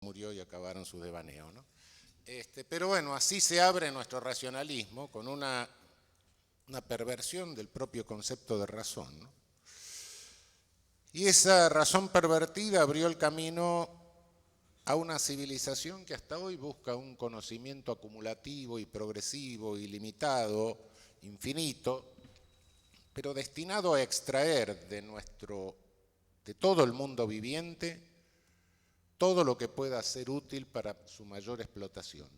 murió y acabaron sus devaneos, ¿no? Pero bueno, así se abre nuestro racionalismo con una perversión del propio concepto de razón, ¿no? Y esa razón pervertida abrió el camino a una civilización que hasta hoy busca un conocimiento acumulativo y progresivo, ilimitado, infinito, pero destinado a extraer de todo el mundo viviente todo lo que pueda ser útil para su mayor explotación.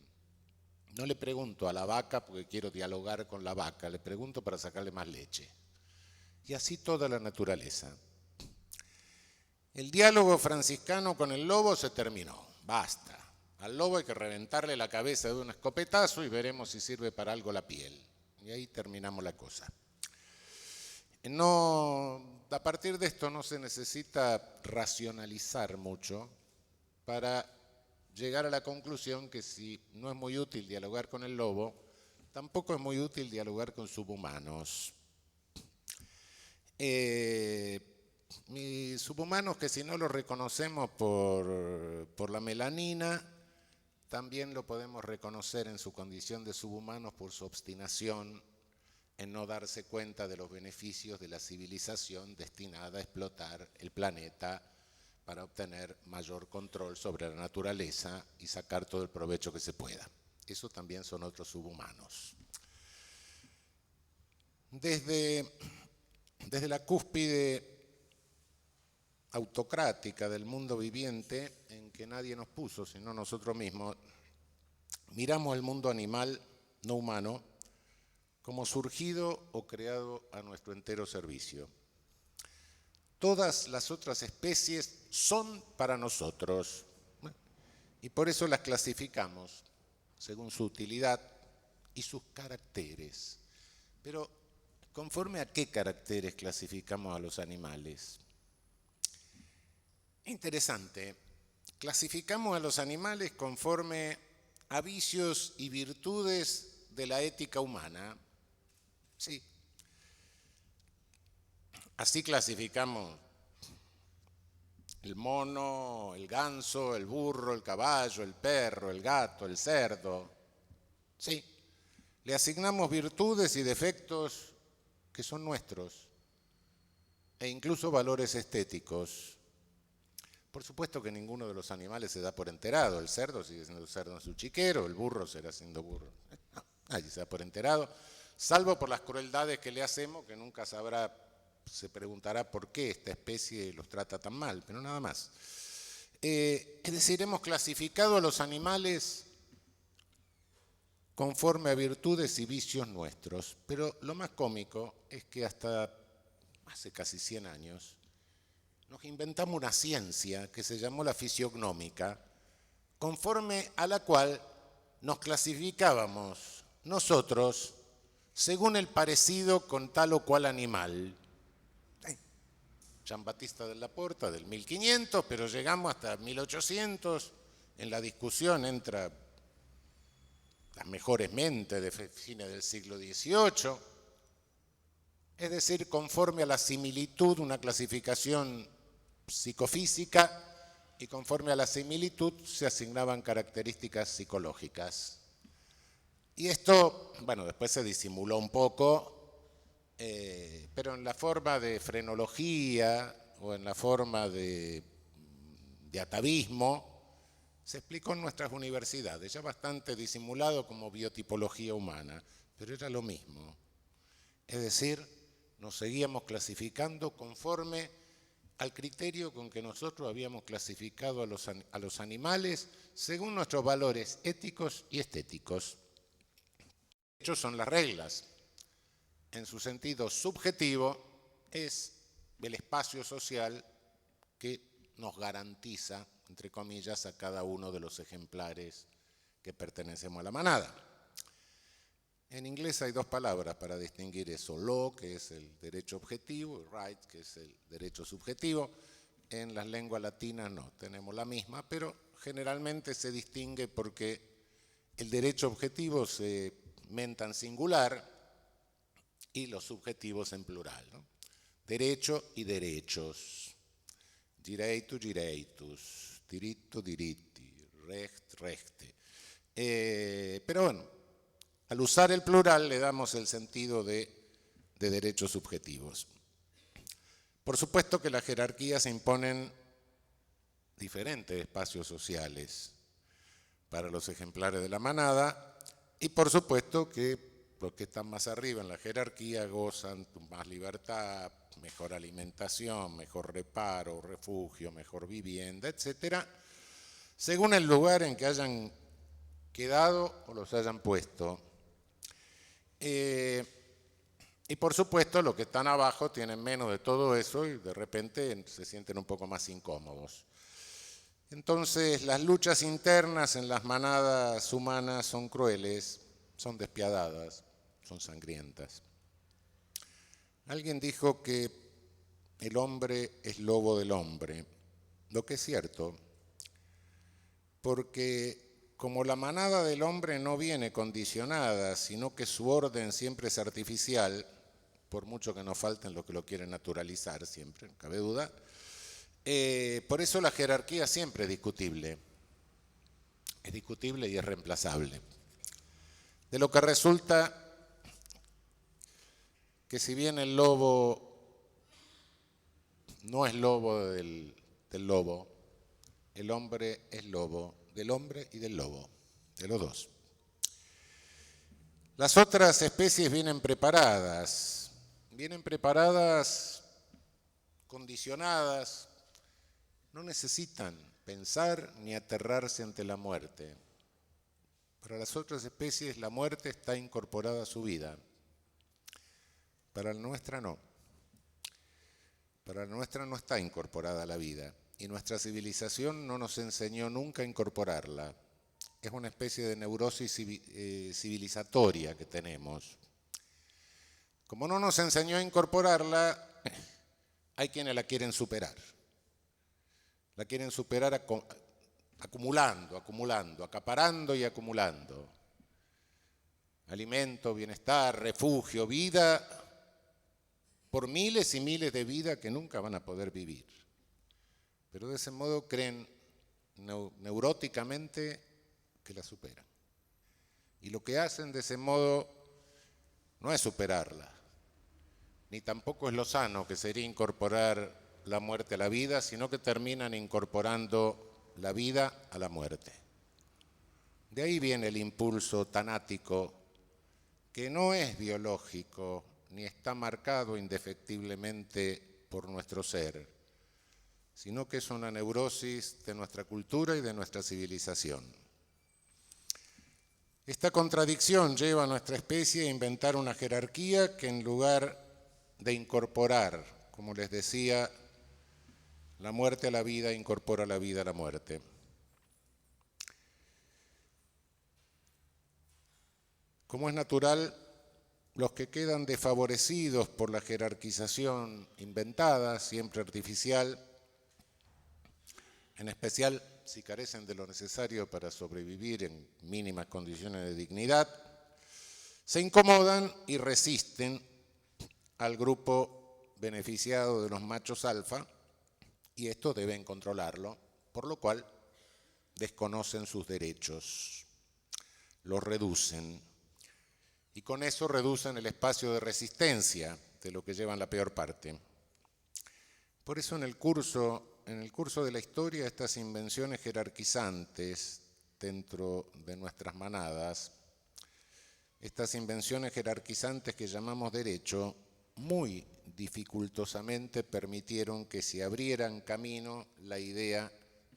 No le pregunto a la vaca porque quiero dialogar con la vaca, le pregunto para sacarle más leche. Y así toda la naturaleza. El diálogo franciscano con el lobo se terminó, basta. Al lobo hay que reventarle la cabeza de un escopetazo y veremos si sirve para algo la piel. Y ahí terminamos la cosa. A partir de esto no se necesita racionalizar mucho para llegar a la conclusión que si no es muy útil dialogar con el lobo, tampoco es muy útil dialogar con subhumanos. Subhumanos que si no los reconocemos por la melanina, también lo podemos reconocer en su condición de subhumanos por su obstinación en no darse cuenta de los beneficios de la civilización destinada a explotar el planeta para obtener mayor control sobre la naturaleza y sacar todo el provecho que se pueda. Eso también son otros subhumanos. Desde la cúspide autocrática del mundo viviente, en que nadie nos puso, sino nosotros mismos, miramos el mundo animal no humano como surgido o creado a nuestro entero servicio. Todas las otras especies son para nosotros y por eso las clasificamos según su utilidad y sus caracteres. Pero, ¿conforme a qué caracteres clasificamos a los animales? Interesante. Clasificamos a los animales conforme a vicios y virtudes de la ética humana. Sí. Así clasificamos el mono, el ganso, el burro, el caballo, el perro, el gato, el cerdo. Sí. Le asignamos virtudes y defectos que son nuestros e incluso valores estéticos. Por supuesto que ninguno de los animales se da por enterado. El cerdo sigue siendo cerdo en su chiquero, el burro será siendo burro. No, nadie se da por enterado, salvo por las crueldades que le hacemos, que nunca sabrá, se preguntará por qué esta especie los trata tan mal, pero nada más. Es decir, hemos clasificado a los animales conforme a virtudes y vicios nuestros, pero lo más cómico es que hasta hace casi 100 años nos inventamos una ciencia que se llamó la fisiognomia, conforme a la cual nos clasificábamos nosotros según el parecido con tal o cual animal. Giambattista della Porta del 1500, pero llegamos hasta 1800, en la discusión entre las mejores mentes de fines del siglo XVIII, es decir, conforme a la similitud, una clasificación psicofísica, y conforme a la similitud se asignaban características psicológicas. Y esto, bueno, después se disimuló un poco, pero en la forma de frenología o en la forma de atavismo, se explicó en nuestras universidades, ya bastante disimulado como biotipología humana, pero era lo mismo. Es decir, nos seguíamos clasificando conforme al criterio con que nosotros habíamos clasificado a los animales según nuestros valores éticos y estéticos. De hecho, son las reglas. En su sentido subjetivo, es el espacio social que nos garantiza, entre comillas, a cada uno de los ejemplares que pertenecemos a la manada. En inglés hay dos palabras para distinguir eso: law, que es el derecho objetivo, y right, que es el derecho subjetivo. En las lenguas latinas no, tenemos la misma, pero generalmente se distingue porque el derecho objetivo se menta en singular y los subjetivos en plural, ¿no? Derecho y derechos. Direito, direitos. Diritto, diritti. recht, rechte. Pero bueno, al usar el plural le damos el sentido de derechos subjetivos. Por supuesto que las jerarquías imponen diferentes espacios sociales para los ejemplares de la manada y por supuesto que los que están más arriba en la jerarquía gozan más libertad, mejor alimentación, mejor reparo, refugio, mejor vivienda, etcétera, según el lugar en que hayan quedado o los hayan puesto. Y por supuesto los que están abajo tienen menos de todo eso y de repente se sienten un poco más incómodos. Entonces las luchas internas en las manadas humanas son crueles, son despiadadas, son sangrientas. Alguien dijo que el hombre es lobo del hombre, lo que es cierto, porque como la manada del hombre no viene condicionada, sino que su orden siempre es artificial, por mucho que nos falten los que lo quieren naturalizar siempre, no cabe duda, por eso la jerarquía siempre es discutible y es reemplazable. De lo que resulta que si bien el lobo no es lobo del lobo, el hombre es lobo del hombre y del lobo, de los dos. Las otras especies vienen preparadas, condicionadas, no necesitan pensar ni aterrarse ante la muerte. Para las otras especies la muerte está incorporada a su vida. Para la nuestra no. Para la nuestra no está incorporada a la vida. Y nuestra civilización no nos enseñó nunca a incorporarla. Es una especie de neurosis civilizatoria que tenemos. Como no nos enseñó a incorporarla, hay quienes la quieren superar. La quieren superar acumulando, acaparando y acumulando. Alimento, bienestar, refugio, vida, por miles y miles de vidas que nunca van a poder vivir. Pero de ese modo creen neuróticamente que la superan. Y lo que hacen de ese modo no es superarla, ni tampoco es lo sano, que sería incorporar la muerte a la vida, sino que terminan incorporando la vida a la muerte. De ahí viene el impulso tanático, que no es biológico, ni está marcado indefectiblemente por nuestro ser, sino que es una neurosis de nuestra cultura y de nuestra civilización. Esta contradicción lleva a nuestra especie a inventar una jerarquía que en lugar de incorporar, como les decía, la muerte a la vida, incorpora la vida a la muerte. Como es natural, los que quedan desfavorecidos por la jerarquización inventada, siempre artificial, en especial si carecen de lo necesario para sobrevivir en mínimas condiciones de dignidad, se incomodan y resisten al grupo beneficiado de los machos alfa, y estos deben controlarlo, por lo cual desconocen sus derechos, los reducen, y con eso reducen el espacio de resistencia, de lo que llevan la peor parte. Por eso en el curso de la historia, estas invenciones jerarquizantes dentro de nuestras manadas, estas invenciones jerarquizantes que llamamos derecho, muy dificultosamente permitieron que se abrieran camino la idea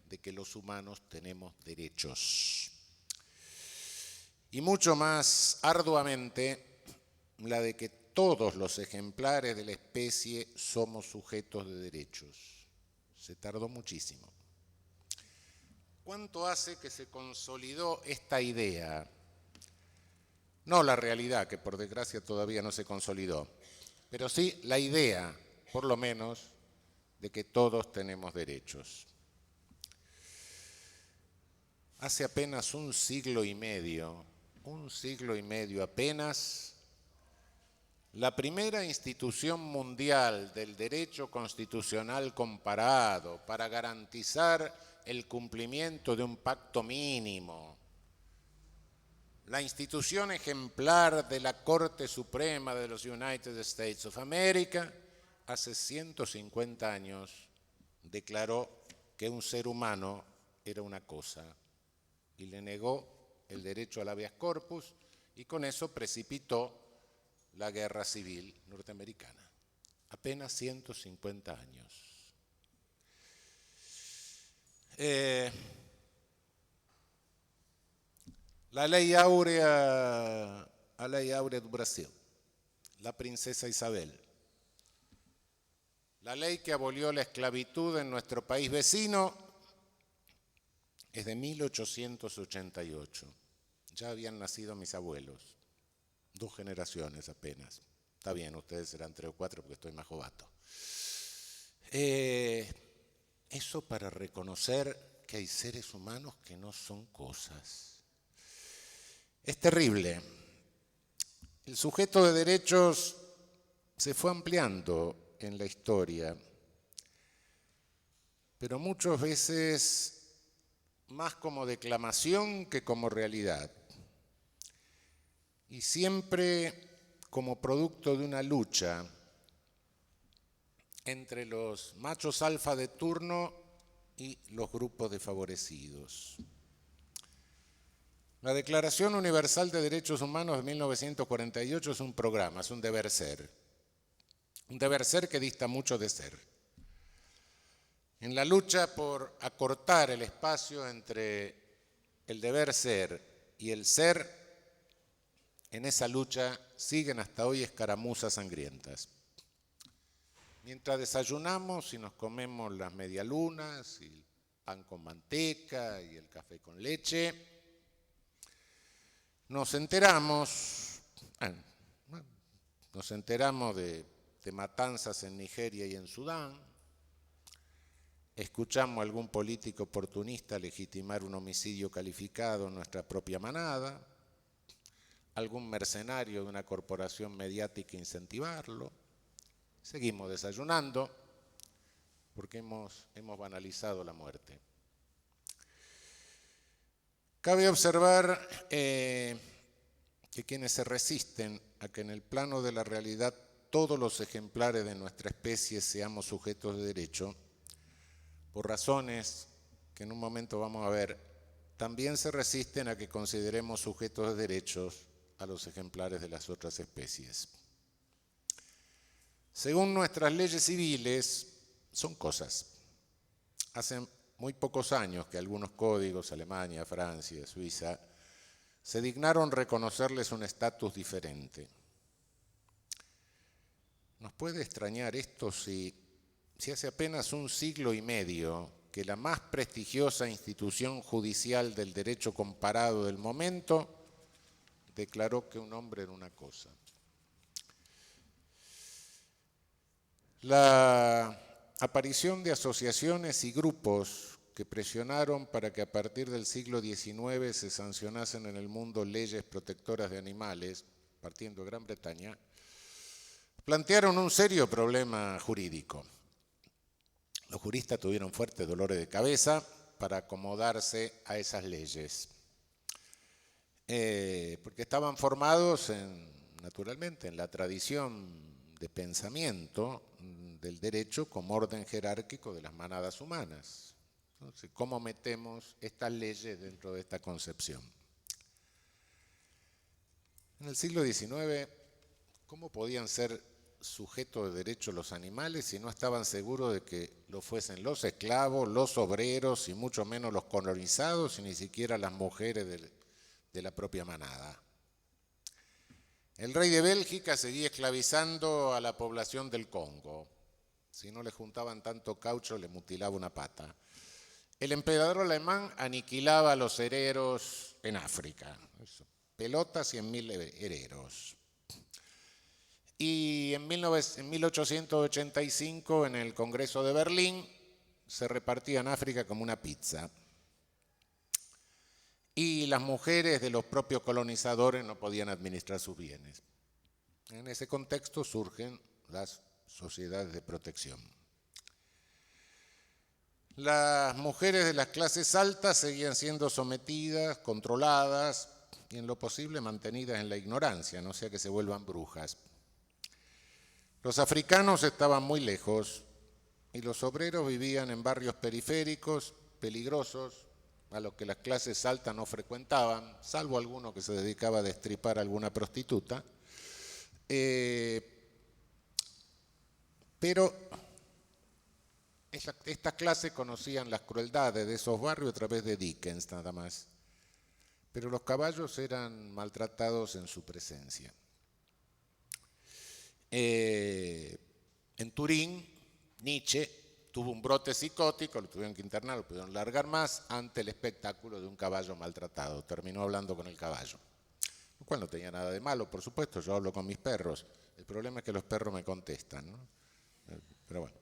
de que los humanos tenemos derechos. Y mucho más arduamente la de que todos los ejemplares de la especie somos sujetos de derechos. Se tardó muchísimo. ¿Cuánto hace que se consolidó esta idea? No la realidad, que por desgracia todavía no se consolidó, pero sí la idea, por lo menos, de que todos tenemos derechos. Hace apenas un siglo y medio apenas, la primera institución mundial del derecho constitucional comparado para garantizar el cumplimiento de un pacto mínimo. La institución ejemplar de la Corte Suprema de los United States of America hace 150 años declaró que un ser humano era una cosa y le negó el derecho al habeas corpus y con eso precipitó la guerra civil norteamericana. Apenas 150 años. La ley áurea do Brasil, la princesa Isabel, la ley que abolió la esclavitud en nuestro país vecino es de 1888. Ya habían nacido mis abuelos, 2 generaciones apenas. Está bien, ustedes serán 3 o 4 porque estoy más jovato. Eso para reconocer que hay seres humanos que no son cosas. Es terrible. El sujeto de derechos se fue ampliando en la historia, pero muchas veces más como declamación que como realidad. Y siempre como producto de una lucha entre los machos alfa de turno y los grupos desfavorecidos. La Declaración Universal de Derechos Humanos de 1948 es un programa, es un deber ser que dista mucho de ser. En la lucha por acortar el espacio entre el deber ser y el ser, en esa lucha siguen hasta hoy escaramuzas sangrientas. Mientras desayunamos y nos comemos las medialunas y el pan con manteca y el café con leche, nos enteramos de matanzas en Nigeria y en Sudán, escuchamos a algún político oportunista legitimar un homicidio calificado en nuestra propia manada, algún mercenario de una corporación mediática incentivarlo, seguimos desayunando porque hemos banalizado la muerte. Cabe observar que quienes se resisten a que en el plano de la realidad todos los ejemplares de nuestra especie seamos sujetos de derecho, por razones que en un momento vamos a ver, también se resisten a que consideremos sujetos de derechos a los ejemplares de las otras especies. Según nuestras leyes civiles, son cosas. Hace muy pocos años que algunos códigos, Alemania, Francia, Suiza, se dignaron reconocerles un estatus diferente. Nos puede extrañar esto si hace apenas un siglo y medio que la más prestigiosa institución judicial del derecho comparado del momento declaró que un hombre era una cosa. La aparición de asociaciones y grupos que presionaron para que a partir del siglo XIX se sancionasen en el mundo leyes protectoras de animales, partiendo de Gran Bretaña, plantearon un serio problema jurídico. Los juristas tuvieron fuertes dolores de cabeza para acomodarse a esas leyes, porque estaban formados naturalmente en la tradición de pensamiento del derecho como orden jerárquico de las manadas humanas. Entonces, ¿cómo metemos estas leyes dentro de esta concepción? En el siglo XIX, ¿cómo podían ser sujetos de derecho los animales si no estaban seguros de que lo fuesen los esclavos, los obreros y mucho menos los colonizados y ni siquiera las mujeres de la propia manada? El rey de Bélgica seguía esclavizando a la población del Congo. Si no le juntaban tanto caucho, le mutilaba una pata. El emperador alemán aniquilaba a los hereros en África. Pelotas y 100.000 hereros. Y en 1885, en el Congreso de Berlín, se repartía en África como una pizza. Y las mujeres de los propios colonizadores no podían administrar sus bienes. En ese contexto surgen las sociedades de protección. Las mujeres de las clases altas seguían siendo sometidas, controladas y en lo posible mantenidas en la ignorancia, no sea que se vuelvan brujas. Los africanos estaban muy lejos y los obreros vivían en barrios periféricos, peligrosos, a los que las clases altas no frecuentaban, salvo alguno que se dedicaba a destripar a alguna prostituta. Pero estas clases conocían las crueldades de esos barrios a través de Dickens nada más. Pero los caballos eran maltratados en su presencia. En Turín, Nietzsche tuvo un brote psicótico, lo tuvieron que internar, lo pudieron largar más ante el espectáculo de un caballo maltratado. Terminó hablando con el caballo, lo cual no tenía nada de malo, por supuesto, yo hablo con mis perros. El problema es que los perros me contestan, ¿no? Pero bueno.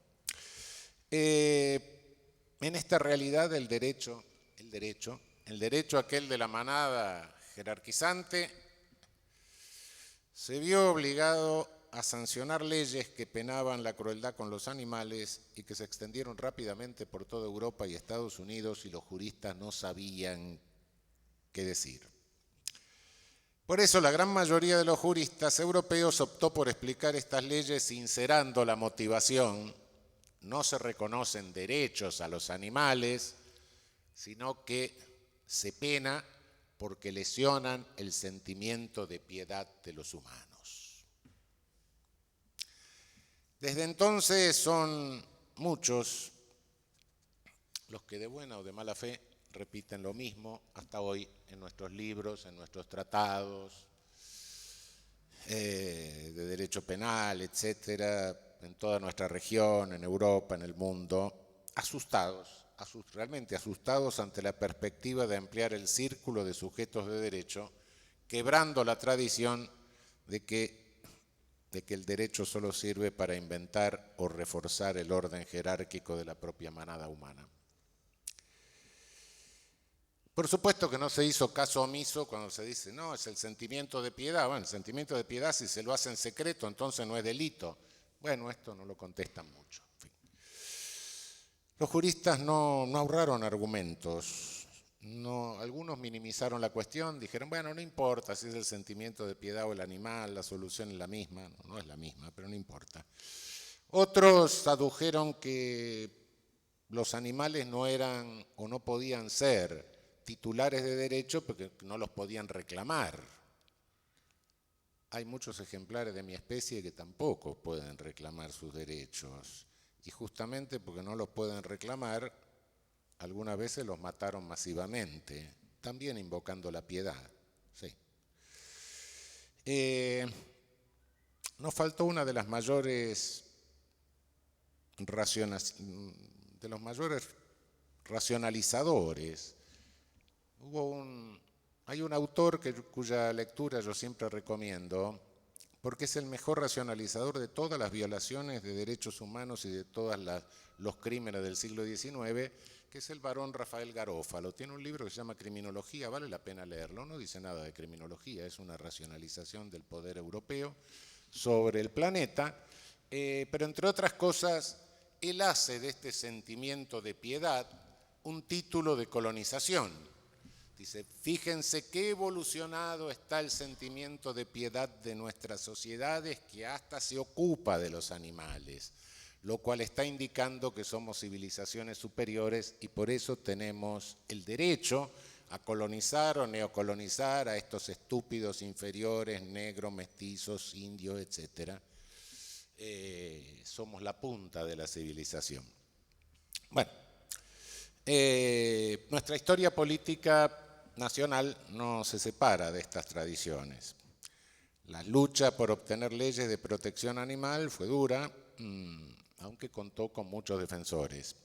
En esta realidad el derecho aquel de la manada jerarquizante se vio obligado a sancionar leyes que penaban la crueldad con los animales y que se extendieron rápidamente por toda Europa y Estados Unidos y los juristas no sabían qué decir. Por eso la gran mayoría de los juristas europeos optó por explicar estas leyes sincerando la motivación. No se reconocen derechos a los animales, sino que se pena porque lesionan el sentimiento de piedad de los humanos. Desde entonces son muchos los que de buena o de mala fe repiten lo mismo hasta hoy en nuestros libros, en nuestros tratados de derecho penal, etcétera, en toda nuestra región, en Europa, en el mundo, realmente asustados ante la perspectiva de ampliar el círculo de sujetos de derecho, quebrando la tradición de que el derecho solo sirve para inventar o reforzar el orden jerárquico de la propia manada humana. Por supuesto que no se hizo caso omiso cuando se dice, no, es el sentimiento de piedad. Bueno, el sentimiento de piedad, si se lo hace en secreto, entonces no es delito. Bueno, esto no lo contestan mucho. En fin. Los juristas no ahorraron argumentos. Algunos minimizaron la cuestión, dijeron, bueno, no importa si es el sentimiento de piedad o el animal, la solución es la misma. No es la misma, pero no importa. Otros adujeron que los animales no eran o no podían ser titulares de derecho porque no los podían reclamar. Hay muchos ejemplares de mi especie que tampoco pueden reclamar sus derechos. Y justamente porque no los pueden reclamar, algunas veces los mataron masivamente, también invocando la piedad. Sí. Nos faltó una de las mayores racionalizadores. Hay un autor cuya lectura yo siempre recomiendo, porque es el mejor racionalizador de todas las violaciones de derechos humanos y de todos los crímenes del siglo XIX, que es el barón Rafael Garófalo. Tiene un libro que se llama Criminología, vale la pena leerlo, no dice nada de criminología, es una racionalización del poder europeo sobre el planeta, pero entre otras cosas, él hace de este sentimiento de piedad un título de colonización. Dice, fíjense qué evolucionado está el sentimiento de piedad de nuestras sociedades que hasta se ocupa de los animales, lo cual está indicando que somos civilizaciones superiores y por eso tenemos el derecho a colonizar o neocolonizar a estos estúpidos inferiores, negros, mestizos, indios, etc. Somos la punta de la civilización. Bueno, nuestra historia política nacional no se separa de estas tradiciones. La lucha por obtener leyes de protección animal fue dura, aunque contó con muchos defensores.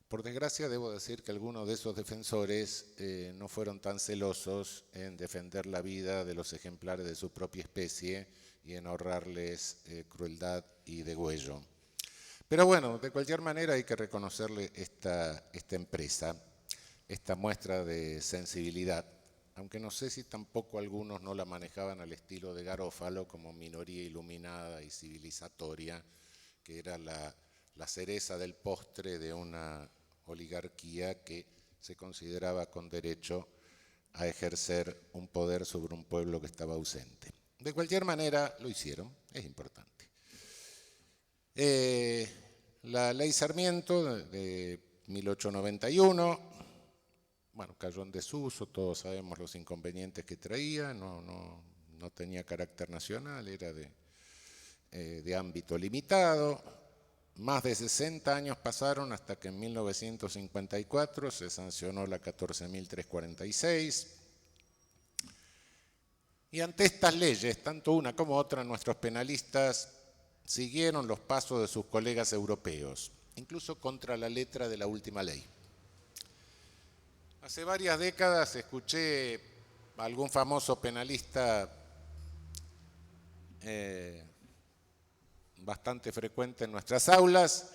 Por desgracia, debo decir que algunos de esos defensores no fueron tan celosos en defender la vida de los ejemplares de su propia especie y en ahorrarles crueldad y degüello. Pero bueno, de cualquier manera hay que reconocerle esta empresa, esta muestra de sensibilidad, aunque no sé si tampoco algunos no la manejaban al estilo de Garófalo como minoría iluminada y civilizatoria, que era la cereza del postre de una oligarquía que se consideraba con derecho a ejercer un poder sobre un pueblo que estaba ausente. De cualquier manera, lo hicieron, es importante. La ley Sarmiento de 1891, bueno, cayó en desuso, todos sabemos los inconvenientes que traía, no tenía carácter nacional, era de ámbito limitado. Más de 60 años pasaron hasta que en 1954 se sancionó la 14.346. Y ante estas leyes, tanto una como otra, nuestros penalistas siguieron los pasos de sus colegas europeos, incluso contra la letra de la última ley. Hace varias décadas escuché a algún famoso penalista bastante frecuente en nuestras aulas,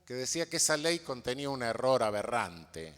que decía que esa ley contenía un error aberrante.